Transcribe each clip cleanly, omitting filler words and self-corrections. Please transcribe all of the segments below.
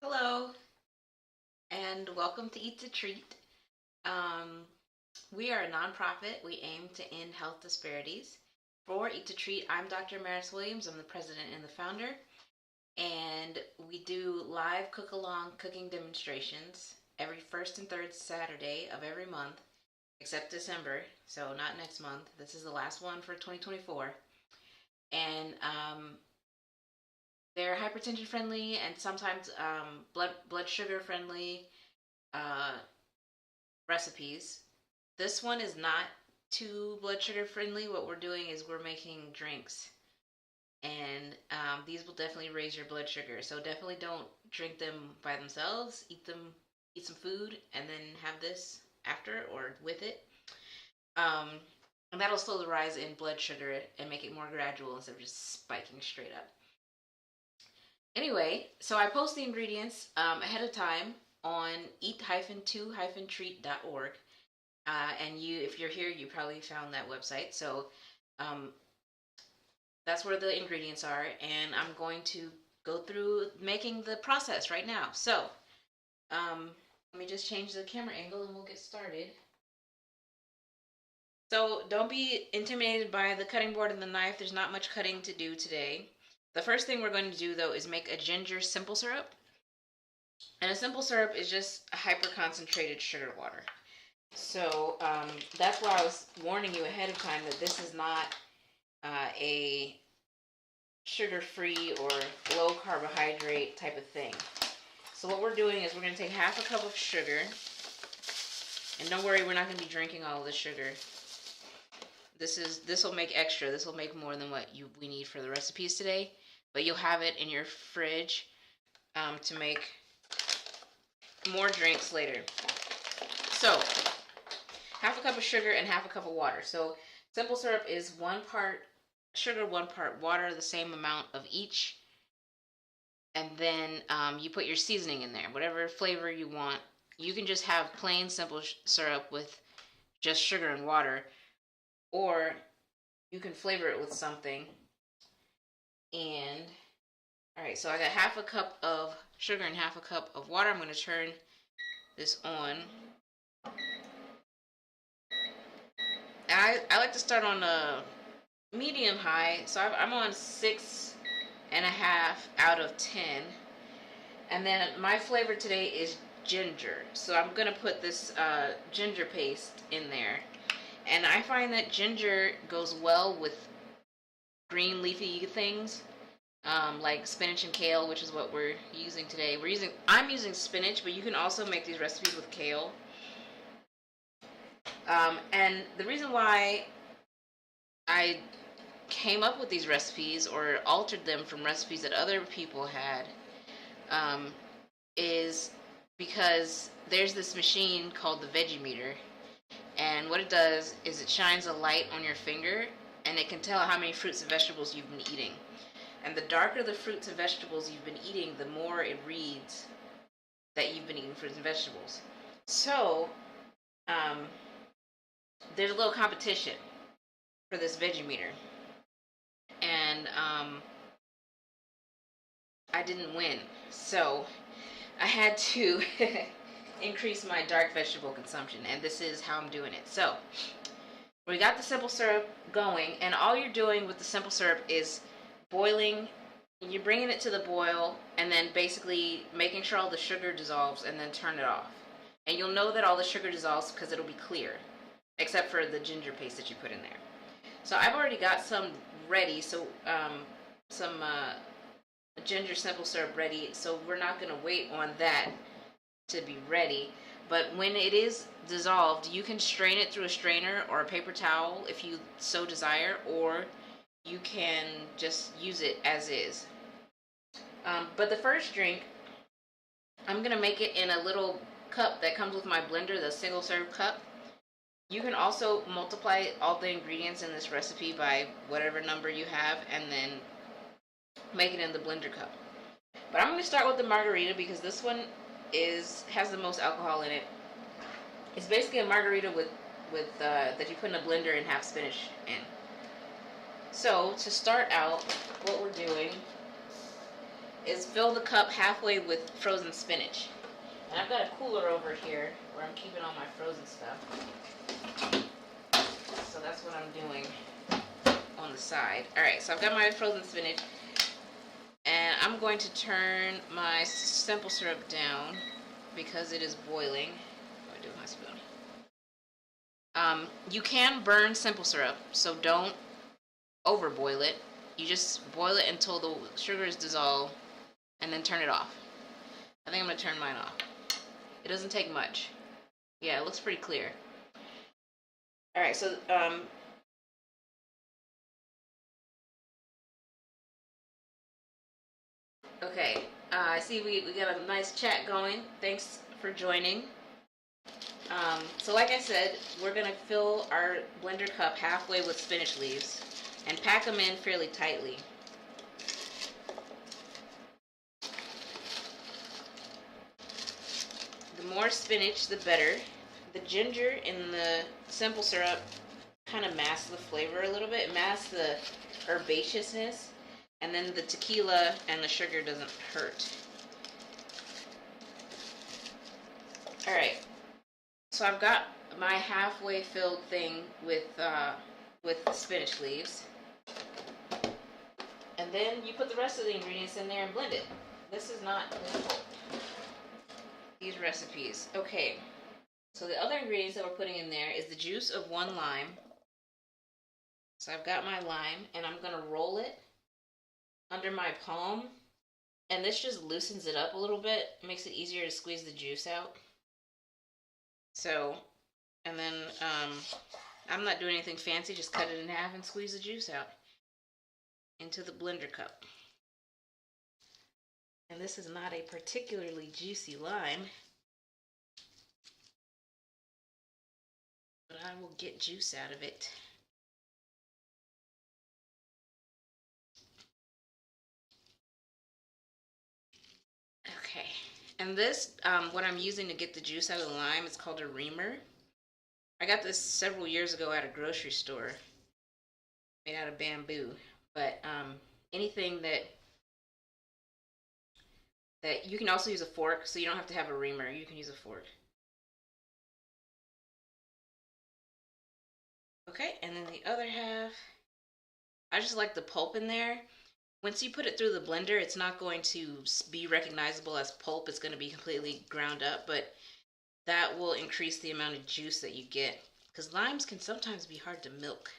Hello, and welcome to Eat to Treat. Um, we are a nonprofit. We aim to end health disparities. For Eat to Treat, I'm Dr. Amaris Williams. I'm the president and the founder, and we do live cook along cooking demonstrations every first and third Saturday of every month, except December, so not next month. This is the last one for 2024. And they're hypertension friendly and sometimes blood sugar friendly uh, recipes. This one is not too blood sugar friendly. What we're doing is we're making drinks, and these will definitely raise your blood sugar. So definitely don't drink them by themselves. Eat some food, and then have this after or with it. Um, and that'll slow the rise in blood sugar and make it more gradual instead of just spiking straight up. Anyway, so I post the ingredients ahead of time on eat-to-treat.org. And if you're here, you probably found that website. So um, that's where the ingredients are. And I'm going to go through making the process right now. So let me just change the camera angle and we'll get started. So don't be intimidated by the cutting board and the knife. There's not much cutting to do today. The first thing we're going to do, though, is make a ginger simple syrup. And a simple syrup is just a hyper-concentrated sugar water. So that's why I was warning you ahead of time that this is not a sugar-free or low-carbohydrate type of thing. So what we're doing is we're going to take half a cup of sugar. And don't worry, we're not going to be drinking all of the sugar. This will make extra. This will make more than what we need for the recipes today. But you'll have it in your fridge to make more drinks later. So half a cup of sugar and half a cup of water. So simple syrup is 1 part sugar, 1 part water, the same amount of each. And then you put your seasoning in there, whatever flavor you want. You can just have plain simple syrup with just sugar and water, or you can flavor it with something. And all right, so I got half a cup of sugar and half a cup of water. I'm going to turn this on. I like to start on a medium high, so I'm on 6.5 out of 10. And then my flavor today is ginger, so I'm gonna put this ginger paste in there. And I find that ginger goes well with green leafy things, like spinach and kale, which is what we're using today. I'm using spinach, but you can also make these recipes with kale. And the reason why I came up with these recipes or altered them from recipes that other people had is because there's this machine called the Veggie Meter, and what it does is it shines a light on your finger, and it can tell how many fruits and vegetables you've been eating. And the darker the fruits and vegetables you've been eating, the more it reads that you've been eating fruits and vegetables. So there's a little competition for this Veggie Meter, and I didn't win, so I had to increase my dark vegetable consumption, and this is how I'm doing it. So we got the simple syrup going, and all you're doing with the simple syrup is boiling. You're bringing it to the boil, and then basically making sure all the sugar dissolves, and then turn it off. And you'll know that all the sugar dissolves because it'll be clear, except for the ginger paste that you put in there. So I've already got some ready, so some ginger simple syrup ready, so we're not going to wait on that to be ready. But when it is dissolved, you can strain it through a strainer or a paper towel if you so desire, or you can just use it as is. But the first drink, I'm going to make it in a little cup that comes with my blender, the single serve cup. You can also multiply all the ingredients in this recipe by whatever number you have, and then make it in the blender cup. But I'm going to start with the margarita because this one has the most alcohol in it. It's basically a margarita with that you put in a blender and have spinach in. So to start out, what we're doing is fill the cup halfway with frozen spinach. And I've got a cooler over here where I'm keeping all my frozen stuff. So that's what I'm doing on the side. Alright, so I've got my frozen spinach. And I'm going to turn my simple syrup down because it is boiling. What do I do with my spoon? You can burn simple syrup, so don't overboil it. You just boil it until the sugar is dissolved and then turn it off. I think I'm going to turn mine off. It doesn't take much. Yeah, it looks pretty clear. Alright, so okay, I see we got a nice chat going. Thanks for joining. So like I said, we're going to fill our blender cup halfway with spinach leaves and pack them in fairly tightly. The more spinach, the better. The ginger in the simple syrup kind of masks the flavor a little bit. It masks the herbaceousness, and then the tequila and the sugar doesn't hurt. Alright, so I've got my halfway filled thing with spinach leaves. And then you put the rest of the ingredients in there and blend it. This is not these recipes. Okay, so the other ingredients that we're putting in there is the juice of 1 lime. So I've got my lime, and I'm going to roll it under my palm. And this just loosens it up a little bit. It makes it easier to squeeze the juice out. So, and then I'm not doing anything fancy. Just cut it in half and squeeze the juice out into the blender cup. And this is not a particularly juicy lime, but I will get juice out of it. Okay, and this, what I'm using to get the juice out of the lime is called a reamer. I got this several years ago at a grocery store, made out of bamboo. But anything that you can also use a fork, so you don't have to have a reamer. You can use a fork. Okay, and then the other half, I just like the pulp in there. Once you put it through the blender, it's not going to be recognizable as pulp. It's going to be completely ground up, but that will increase the amount of juice that you get, because limes can sometimes be hard to milk.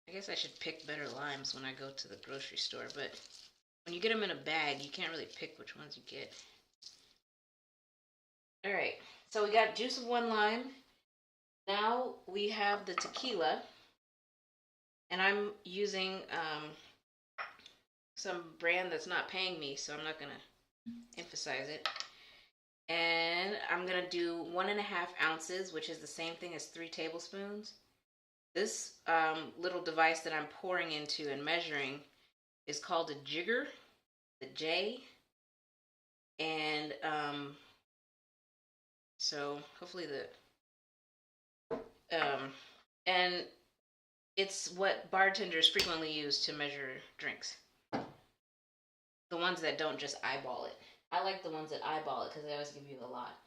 I guess I should pick better limes when I go to the grocery store, but when you get them in a bag, you can't really pick which ones you get. Alright, so we got juice of 1 lime. Now we have the tequila, and I'm using some brand that's not paying me, so I'm not going to emphasize it. And I'm going to do 1.5 ounces, which is the same thing as 3 tablespoons. This little device that I'm pouring into and measuring is called a jigger, the J. And so hopefully and it's what bartenders frequently use to measure drinks. The ones that don't just eyeball it. I like the ones that eyeball it because they always give you a lot.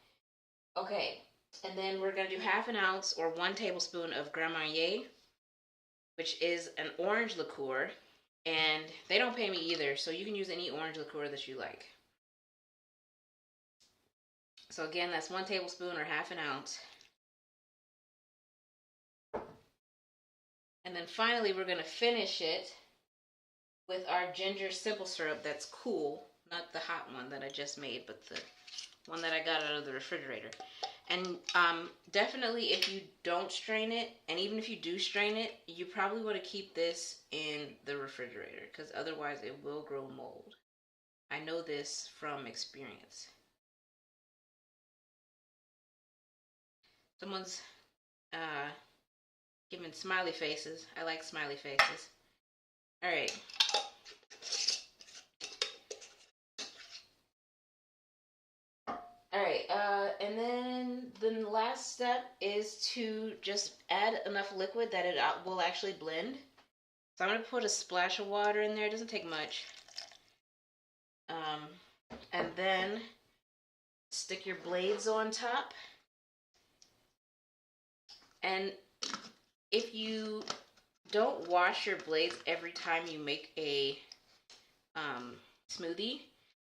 Okay. And then we're going to do 1/2 ounce or 1 tablespoon of Grand Marnier, which is an orange liqueur. And they don't pay me either, so you can use any orange liqueur that you like. So again, that's 1 tablespoon or 1/2 ounce. And then finally, we're going to finish it with our ginger simple syrup that's cool. Not the hot one that I just made, but the one that I got out of the refrigerator. And definitely if you don't strain it, and even if you do strain it, you probably want to keep this in the refrigerator because otherwise it will grow mold. I know this from experience. Someone's giving smiley faces. I like smiley faces. All right. Alright, and then the last step is to just add enough liquid that it will actually blend. So I'm going to put a splash of water in there. It doesn't take much. And then stick your blades on top. And if you don't wash your blades every time you make a smoothie,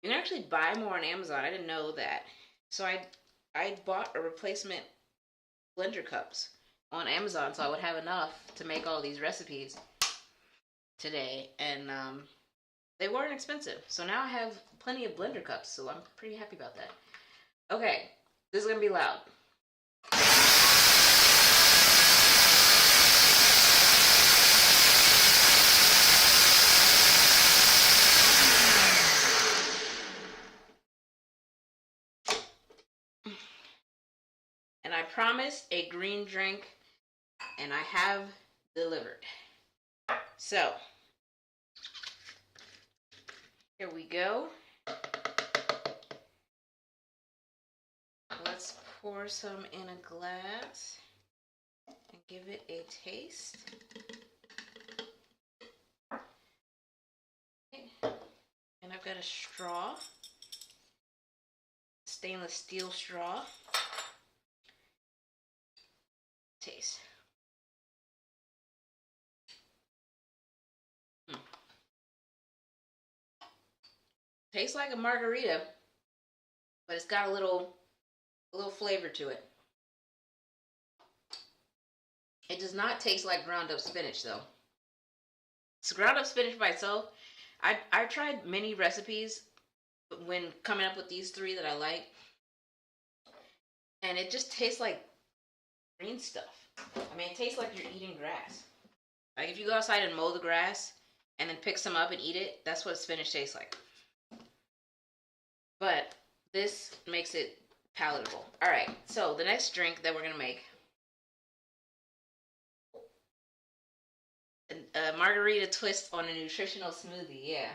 you can actually buy more on Amazon. I didn't know that. So I bought a replacement blender cups on Amazon so I would have enough to make all these recipes today. And they weren't expensive. So now I have plenty of blender cups, so I'm pretty happy about that. Okay, this is going to be loud. And I promised a green drink, and I have delivered. So, here we go. Let's pour some in a glass and give it a taste. Okay. And I've got a straw, stainless steel straw. Taste. Tastes like a margarita, but it's got a little flavor to it. It does not taste like ground up spinach though. It's ground up spinach by itself. I've tried many recipes when coming up with these three that I like, and it just tastes like green stuff. I mean, it tastes like you're eating grass. Like if you go outside and mow the grass and then pick some up and eat it, that's what spinach tastes like. But this makes it palatable. All right, so the next drink that we're going to make, a margarita twist on a nutritional smoothie, yeah.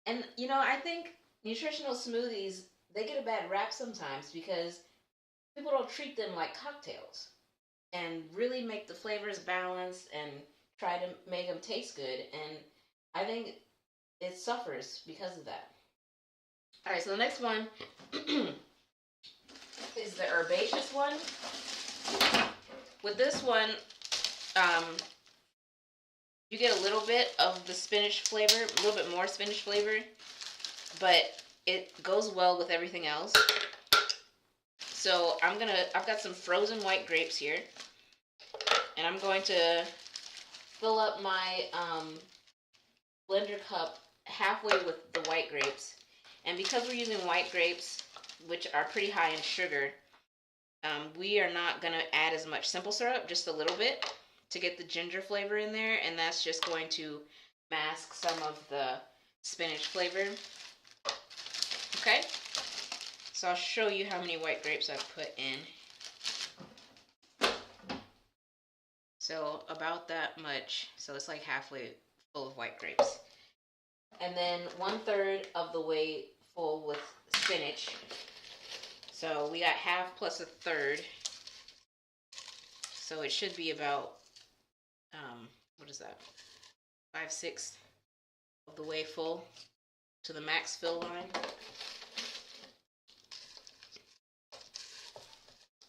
And, you know, I think nutritional smoothies, they get a bad rap sometimes because people don't treat them like cocktails and really make the flavors balanced and try to make them taste good. And I think it suffers because of that. All right, so the next one is the herbaceous one. With this one, you get a little bit of the spinach flavor, a little bit more spinach flavor, but it goes well with everything else. So I've got some frozen white grapes here, and I'm going to fill up my blender cup halfway with the white grapes. And because we're using white grapes, which are pretty high in sugar, we are not going to add as much simple syrup, just a little bit to get the ginger flavor in there, and that's just going to mask some of the spinach flavor. Okay, so I'll show you how many white grapes I've put in. So about that much, so it's like halfway full of white grapes. And then 1/3 of the way full with spinach. So we got half plus 1/3. So it should be about, what is that? 5/6 of the way full to the max fill line.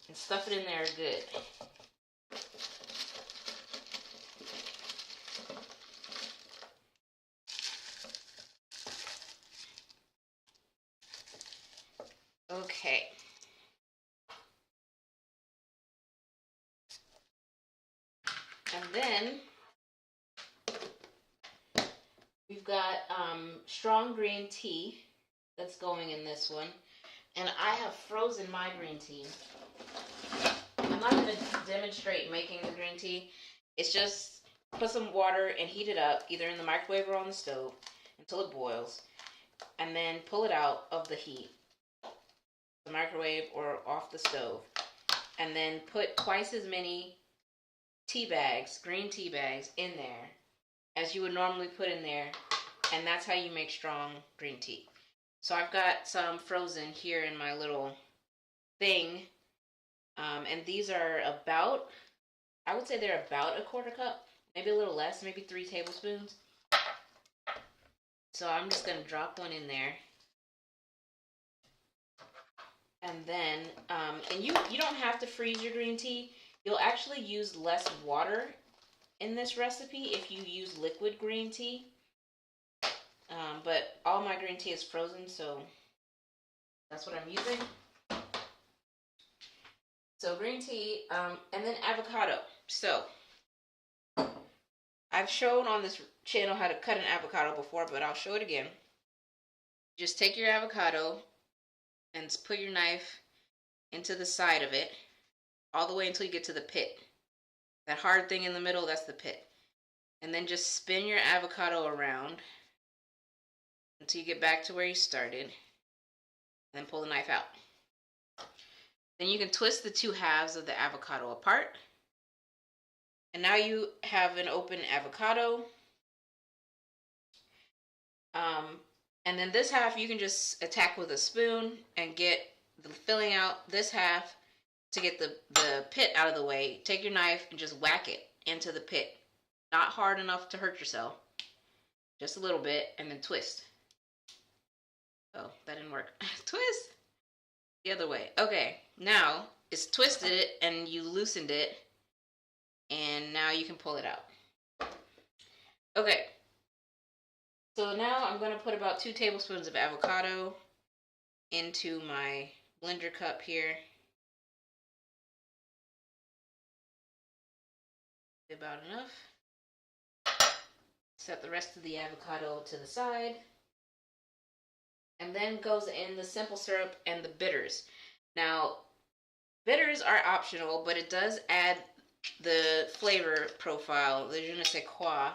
And stuff it in there good. Okay. And then we've got strong green tea that's going in this one. And I have frozen my green tea. I'm not going to demonstrate making the green tea. It's just put some water and heat it up, either in the microwave or on the stove, until it boils. And then pull it out of the heat, the microwave or off the stove. And then put twice as many tea bags, green tea bags, in there as you would normally put in there. And that's how you make strong green tea. So I've got some frozen here in my little thing. And these are about, I would say they're about 1/4 cup. maybe a little less, maybe 3 tablespoons. So I'm just gonna drop one in there. And then, and you don't have to freeze your green tea. You'll actually use less water in this recipe if you use liquid green tea. But all my green tea is frozen, so that's what I'm using. So green tea, and then avocado. So I've shown on this channel how to cut an avocado before, but I'll show it again. Just take your avocado and put your knife into the side of it all the way until you get to the pit. That hard thing in the middle, that's the pit. And then just spin your avocado around until you get back to where you started. And then pull the knife out. Then you can twist the 2 halves of the avocado apart. And now you have an open avocado. And then this half you can just attack with a spoon and get the filling out this half to get the pit out of the way. Take your knife and just whack it into the pit. Not hard enough to hurt yourself. Just a little bit, and then twist. Oh, that didn't work. Twist! The other way. Okay, now it's twisted it and you loosened it. And now you can pull it out. Okay. So now I'm going to put about 2 tablespoons of avocado into my blender cup here. About enough. Set the rest of the avocado to the side. And then goes in the simple syrup and the bitters. Now, bitters are optional, but it does add the flavor profile, the je ne sais quoi,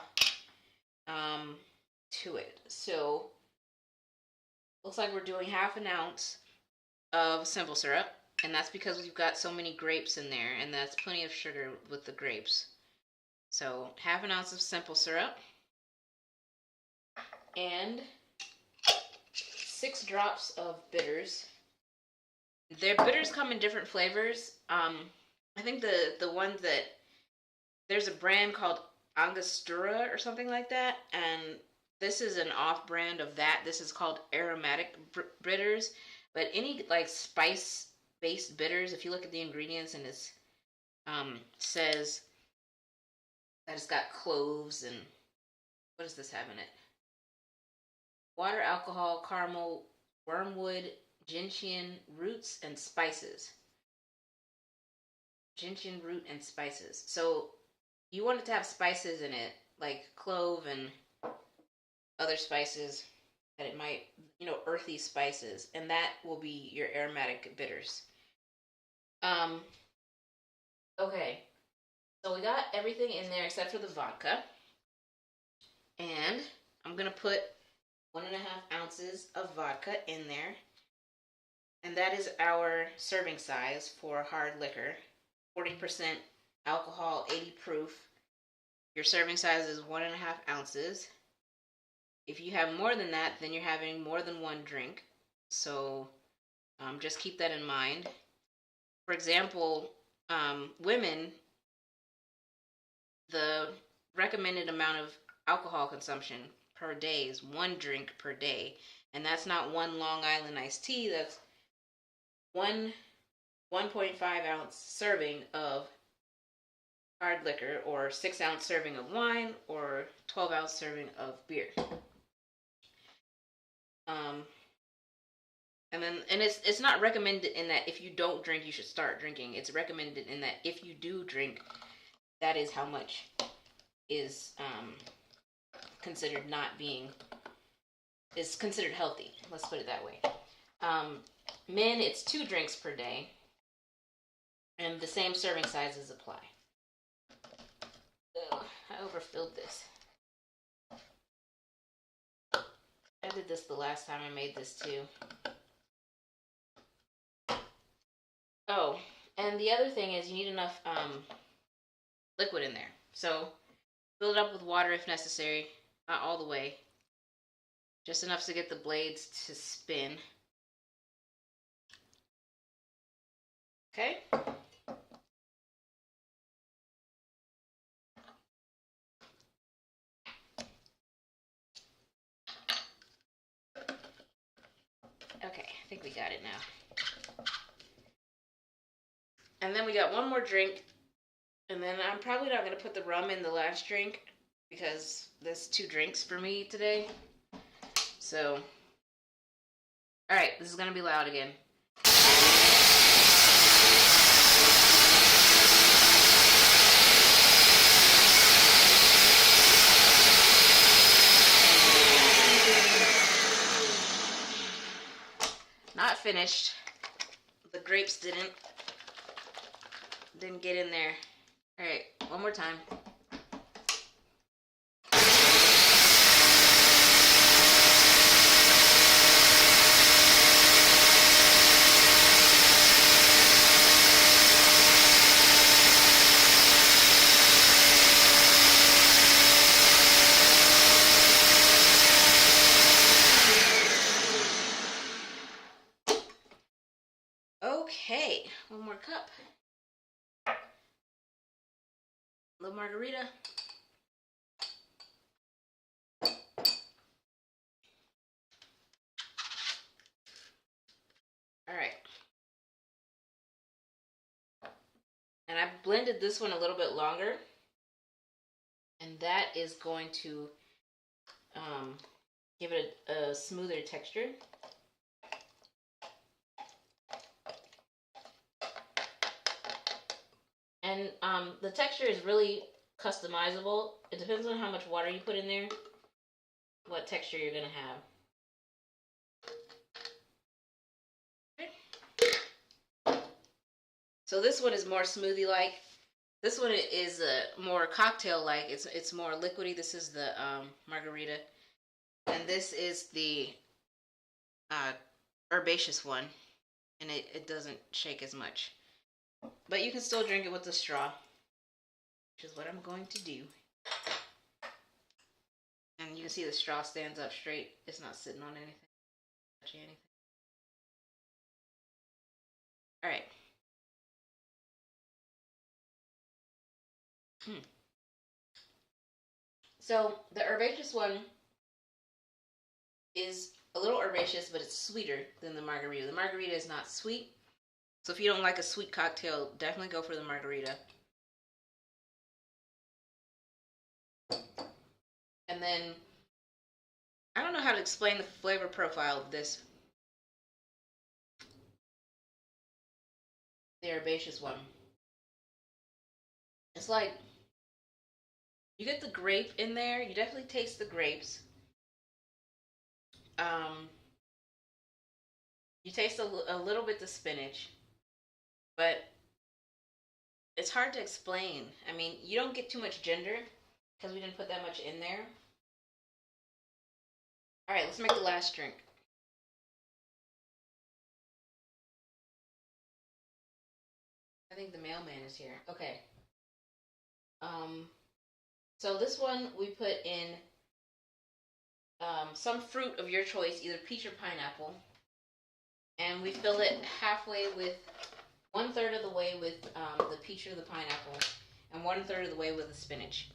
to it. So, looks like we're doing 1/2 ounce of simple syrup, and that's because we've got so many grapes in there, and that's plenty of sugar with the grapes. So, 1/2 ounce of simple syrup, and 6 drops of bitters. Their bitters come in different flavors. I think the ones that, there's a brand called Angostura or something like that, and this is an off-brand of that. This is called aromatic bitters, but any like spice-based bitters, if you look at the ingredients and it says that it's got cloves and what does this have in it? Water, alcohol, caramel, wormwood, gentian roots, and spices. Gentian root and spices. So you want it to have spices in it, like clove and other spices that it might, earthy spices, and that will be your aromatic bitters. Okay, so we got everything in there except for the vodka, and I'm gonna put 1.5 ounces of vodka in there, and that is our serving size for hard liquor. 40% alcohol, 80 proof. Your serving size is 1.5 ounces. If you have more than that, then you're having more than 1 drink. So just keep that in mind. For example, women, the recommended amount of alcohol consumption per day is 1 drink per day. And that's not 1 Long Island iced tea. That's 1.5 ounce serving of hard liquor, or 6 ounce serving of wine, or 12 ounce serving of beer. And it's not recommended in that if you don't drink, you should start drinking. It's recommended in that if you do drink, that is how much is considered healthy. Let's put it that way. Men, it's 2 drinks per day, and the same serving sizes apply. Ugh, I overfilled this. I did this the last time I made this too. Oh, and the other thing is you need enough liquid in there. So fill it up with water if necessary. Not all the way. Just enough to get the blades to spin. Okay. we got it now. And then we got one more drink. And then I'm probably not going to put the rum in the last drink because there's 2 drinks for me today. So, alright, this is going to be loud again. Not finished. The grapes didn't get in there. Alright, one more time. Okay, one more cup. Little margarita. All right. And I blended this one a little bit longer. And that is going to give it a smoother texture. And the texture is really customizable. It depends on how much water you put in there, what texture you're going to have. So this one is more smoothie-like. This one is more cocktail-like. It's more liquidy. This is the margarita. And this is the herbaceous one. And it doesn't shake as much. But you can still drink it with a straw, which is what I'm going to do. And you can see the straw stands up straight. It's not sitting on anything, touching anything. All right. So the herbaceous one is a little herbaceous, but it's sweeter than the margarita. The margarita is not sweet. So if you don't like a sweet cocktail, definitely go for the margarita. And then, I don't know how to explain the flavor profile of this. The herbaceous one. It's like, you get the grape in there. You definitely taste the grapes. You taste a little bit the spinach. But it's hard to explain. I mean, you don't get too much ginger because we didn't put that much in there. All right, let's make the last drink. I think the mailman is here. Okay. So this one we put in some fruit of your choice, either peach or pineapple. And we fill it halfway with 1/3 of the way with the peach or the pineapple, and 1/3 of the way with the spinach.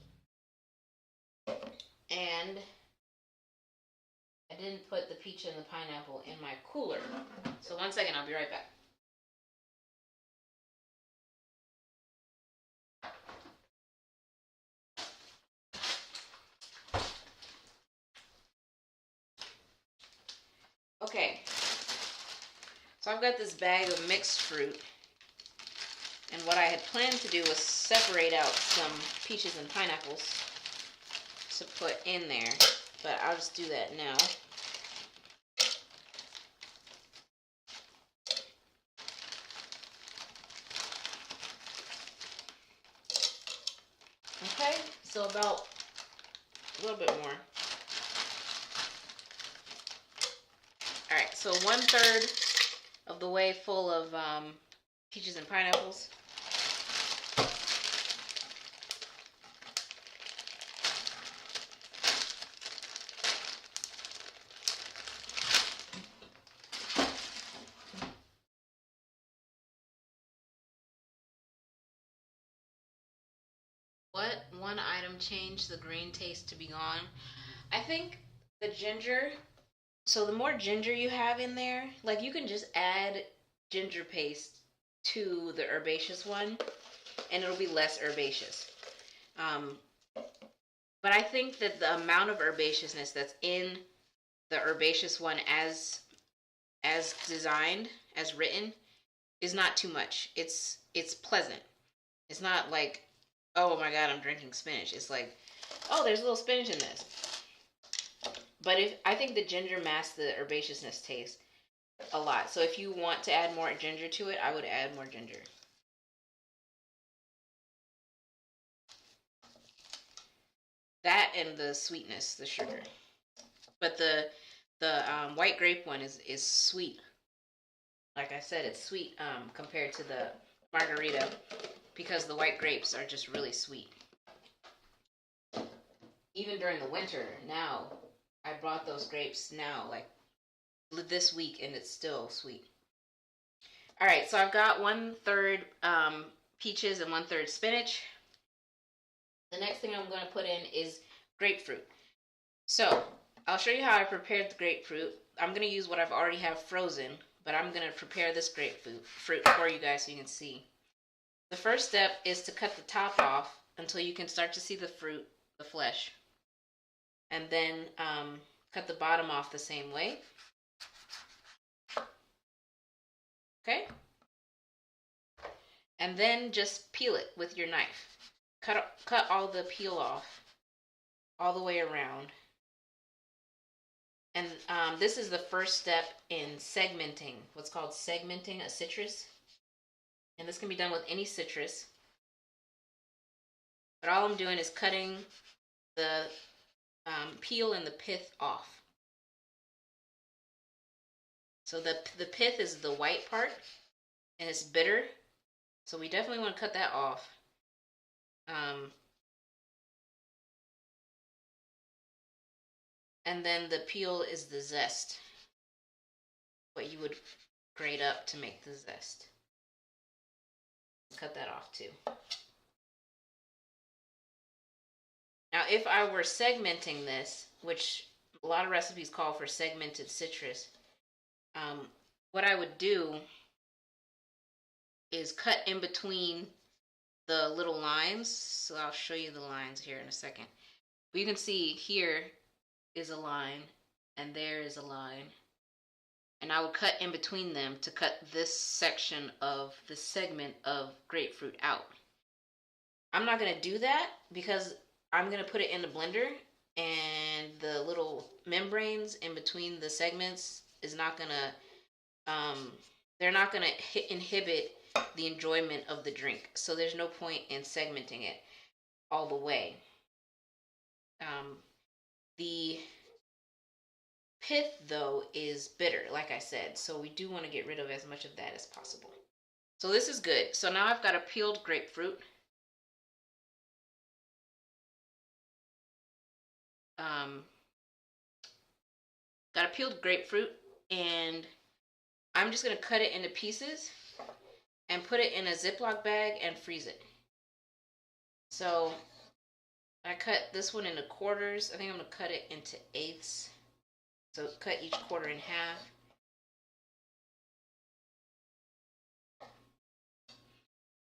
And I didn't put the peach and the pineapple in my cooler. So 1 second, I'll be right back. Okay, so I've got this bag of mixed fruit, and what I had planned to do was separate out some peaches and pineapples to put in there, but I'll just do that now. Okay, so about a little bit more. Alright, so 1/3 of the way full of peaches and pineapples. What one item changed the green taste to be gone? I think the ginger So the more ginger you have in there, like you can just add ginger paste to the herbaceous one and it'll be less herbaceous. Um, but I think that the amount of herbaceousness that's in the herbaceous one as designed, as written, is not too much. It's pleasant. It's not like, oh my god, I'm drinking spinach. It's like, oh, there's a little spinach in this. But if I think the ginger masks the herbaceousness taste a lot. So if you want to add more ginger to it, I would add more ginger. That and the sweetness, the sugar. But the white grape one is sweet. Like I said, it's sweet compared to the margarita because the white grapes are just really sweet. Even during the winter, now I brought those grapes now, like this week, and it's still sweet. All right, so I've got 1/3 peaches and 1/3 spinach. The next thing I'm going to put in is grapefruit. So I'll show you how I prepared the grapefruit. I'm going to use what I've already have frozen, but I'm going to prepare this grapefruit for you guys so you can see. The first step is to cut the top off until you can start to see the fruit, the flesh. And then cut the bottom off the same way. Okay? And then just peel it with your knife. Cut all the peel off all the way around. And this is the first step in segmenting, what's called segmenting a citrus. And this can be done with any citrus. But all I'm doing is cutting the peel and the pith off. So the pith is the white part, and it's bitter. So we definitely want to cut that off. And then the peel is the zest, what you would grate up to make the zest. Cut that off too. Now, if I were segmenting this, which a lot of recipes call for segmented citrus, what I would do is cut in between the little lines. So I'll show you the lines here in a second. But you can see here is a line and there is a line. And I would cut in between them to cut this section of the segment of grapefruit out. I'm not going to do that because I'm going to put it in the blender and the little membranes in between the segments is not going to, they're not going to inhibit the enjoyment of the drink. So there's no point in segmenting it all the way. The pith, though, is bitter, like I said. So we do want to get rid of as much of that as possible. So this is good. So now I've got a peeled grapefruit. Got a peeled grapefruit, and I'm just going to cut it into pieces and put it in a Ziploc bag and freeze it. So I cut this one into quarters. I think I'm going to cut it into eighths. So cut each quarter in half.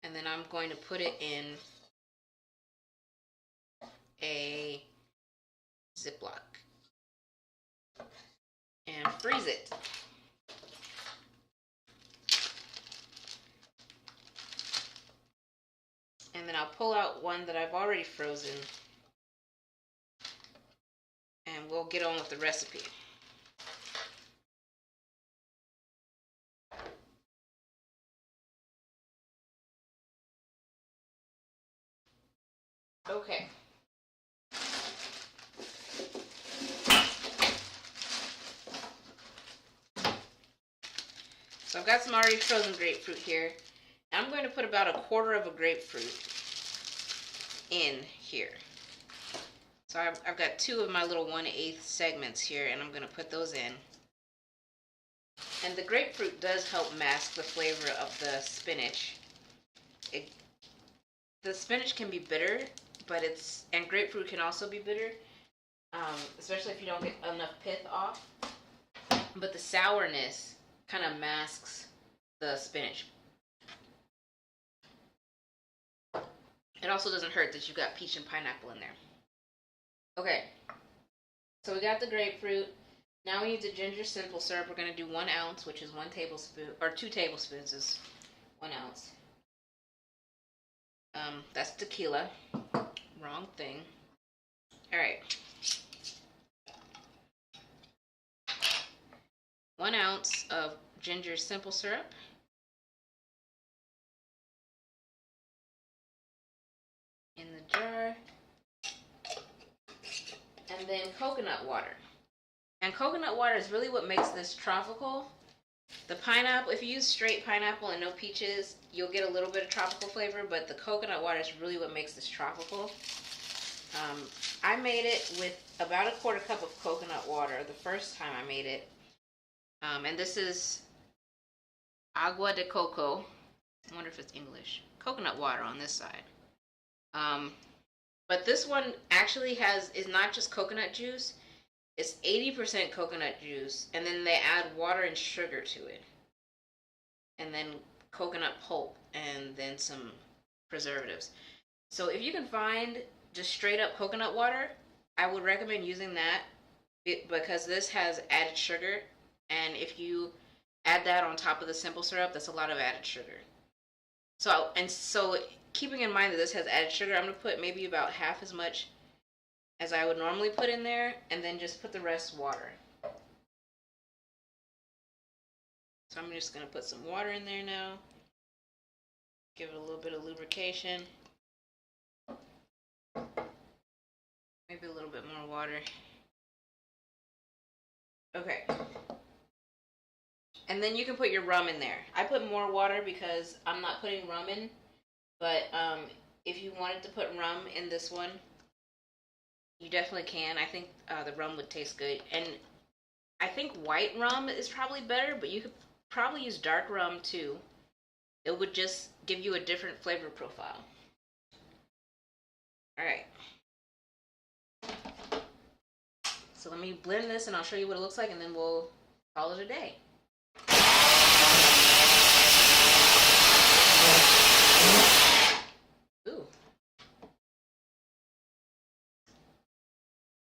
And then I'm going to put it in a Ziploc and freeze it. And then I'll pull out one that I've already frozen and we'll get on with the recipe. Okay. So I've got some already frozen grapefruit here. I'm going to put about a quarter of a grapefruit in here. So I've got two of my little 1/8 segments here, and I'm going to put those in. And the grapefruit does help mask the flavor of the spinach. The spinach can be bitter, but and grapefruit can also be bitter, especially if you don't get enough pith off. but the sourness kind of masks the spinach. It also doesn't hurt that you've got peach and pineapple in there. Okay, so we got the grapefruit. Now we need the ginger simple syrup. We're going to do 1 ounce, which is 1 tablespoon, or 2 tablespoons is 1 ounce. That's tequila. Wrong thing. All right. 1 ounce of ginger simple syrup. In the jar. And then coconut water. And coconut water is really what makes this tropical. The pineapple, if you use straight pineapple and no peaches, you'll get a little bit of tropical flavor, but the coconut water is really what makes this tropical. I made it with about 1/4 cup of coconut water the first time I made it. And this is agua de coco. I wonder if it's English. Coconut water on this side. But this one actually is not just coconut juice. It's 80% coconut juice, and then they add water and sugar to it. And then coconut pulp, and then some preservatives. So if you can find just straight up coconut water, I would recommend using that because this has added sugar. And if you add that on top of the simple syrup, that's a lot of added sugar. So keeping in mind that this has added sugar, I'm going to put maybe about half as much as I would normally put in there, and then just put the rest water. So I'm just going to put some water in there now. Give it a little bit of lubrication. Maybe a little bit more water. Okay. And then you can put your rum in there. I put more water because I'm not putting rum in, but if you wanted to put rum in this one, you definitely can. I think the rum would taste good. And I think white rum is probably better, but you could probably use dark rum too. It would just give you a different flavor profile. Alright. So let me blend this and I'll show you what it looks like, and then we'll call it a day.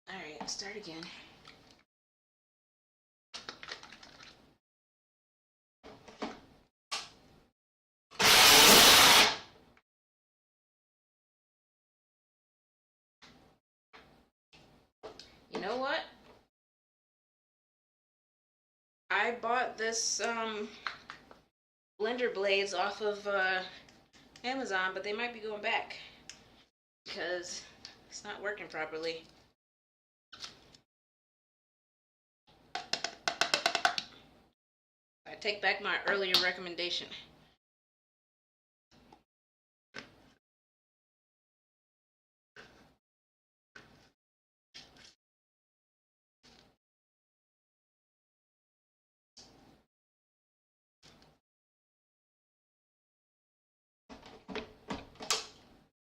Alright, start again. You know what? I bought this blender blades off of Amazon, but they might be going back because it's not working properly. I take back my earlier recommendation.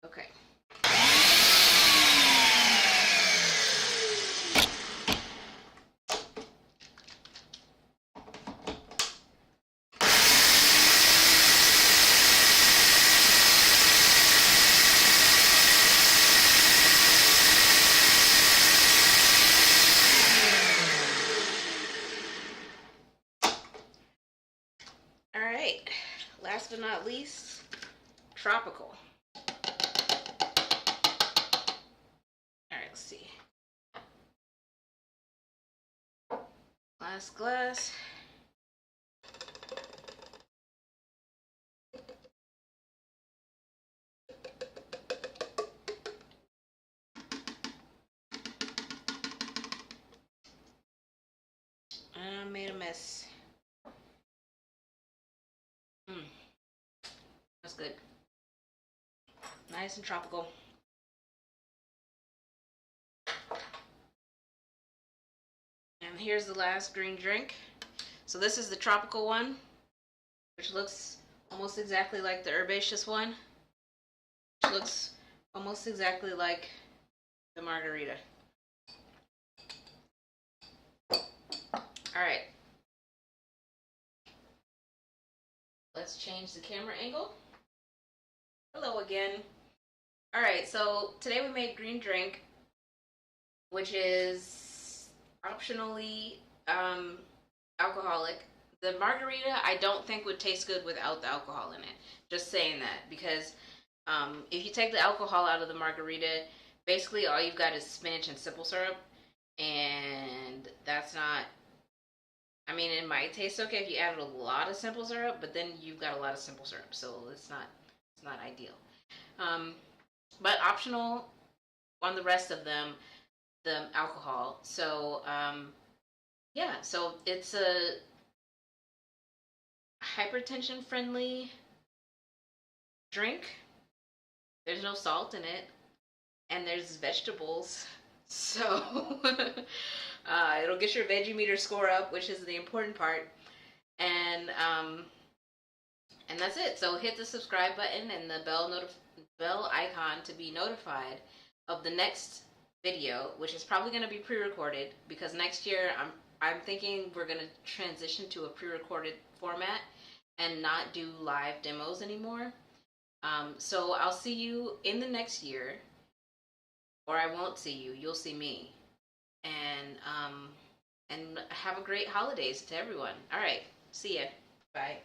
Okay. Alright, last but not least, tropical. Alright, let's see. Last glass. I made a mess. That's good. Nice and tropical. And here's the last green drink. So this is the tropical one, which looks almost exactly like the herbaceous one, which looks almost exactly like the margarita. Alright, let's change the camera angle. Hello again. All right, so today we made green drink, which is optionally alcoholic. The margarita I don't think would taste good without the alcohol in it. Just saying that, because if you take the alcohol out of the margarita, basically all you've got is spinach and simple syrup, and that's not. I mean, it might taste okay if you added a lot of simple syrup, but then you've got a lot of simple syrup, so it's not ideal. Um, but optional on the rest of them, the alcohol. So yeah, so it's a hypertension friendly drink. There's no salt in it, and there's vegetables. So it'll get your veggie meter score up, which is the important part. And that's it. So hit the subscribe button and the bell icon to be notified of the next video, which is probably going to be pre-recorded, because next year I'm thinking we're going to transition to a pre-recorded format and not do live demos anymore. So I'll see you in the next year, or I won't see you. You'll see me. And have a great holidays to everyone. All right. See ya. Bye.